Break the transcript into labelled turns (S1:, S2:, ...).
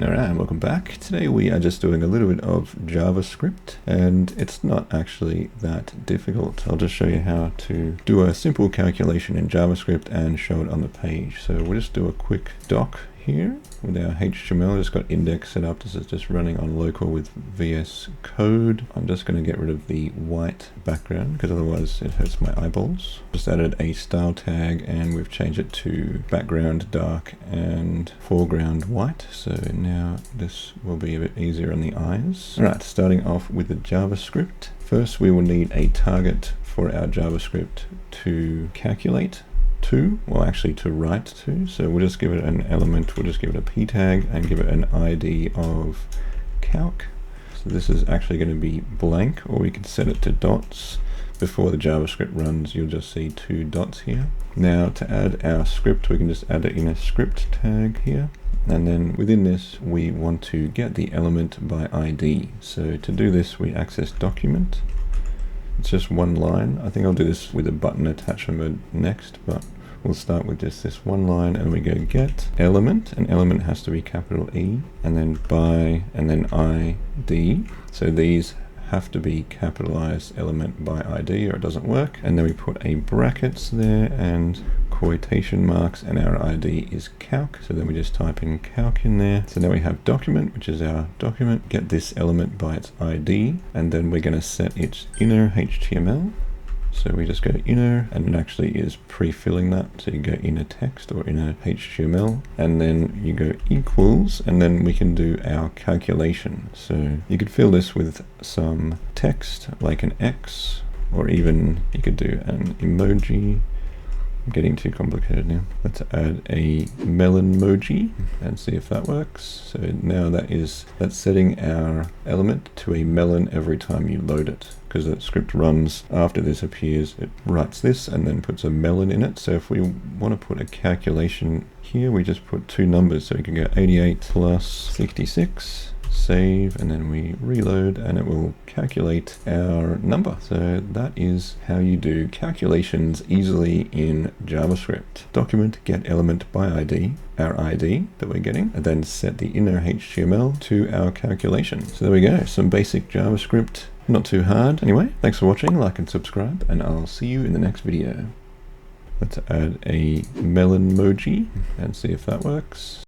S1: Alright, welcome back. Today we are just doing a little bit of JavaScript, and it's not actually that difficult. I'll just show you how to do a simple calculation in JavaScript and show it on the page. So we'll just do a quick doc here with our HTML. Just got index set up. This is just running on local with VS Code. I'm just going to get rid of the white background because otherwise it hurts my eyeballs. Just added a style tag and we've changed it to background dark and foreground white. So now this will be a bit easier on the eyes. Alright, starting off with the JavaScript. First we will need a target for our JavaScript to calculate to, well actually to write to. So we'll just give it an element, we'll just give it a p tag and give it an ID of calc. So this is actually going to be blank, or we can set it to dots. Before the JavaScript runs, you'll just see 2 dots here. Now to add our script, we can just add it in a script tag here. And then within this, we want to get the element by ID. So to do this, we access document. It's just one line. I think I'll do this with a button attachment next, but we'll start with just this one line and we go get element. An element has to be capital E, and then by, and then ID. So these have to be capitalized element by ID or it doesn't work. And then we put a brackets there and quotation marks, and our ID is calc. So then we just type in calc in there. So now we have document, which is our document. Get this element by its ID, and then we're going to set its inner HTML. So we just go inner, and it actually is pre-filling that. So you go inner text or inner HTML, and then you go equals, and then we can do our calculation. So you could fill this with some text like an X, or even you could do an emoji. I'm getting too complicated now. Let's add a melon emoji and see if that works. So now that's setting our element to a melon every time you load it, because the script runs after this appears. It writes this and then puts a melon in it. So if we want to put a calculation here, we just put 2 numbers. So we can go 88 plus 66. Save, and then we reload and it will calculate our number. So that is how you do calculations easily in JavaScript. Document get element by ID, our ID that we're getting, and then set the inner HTML to our calculation. So there we go, some basic JavaScript, not too hard. Anyway, thanks for watching, like and subscribe, and I'll see you in the next video. Let's add a melon emoji and see if that works.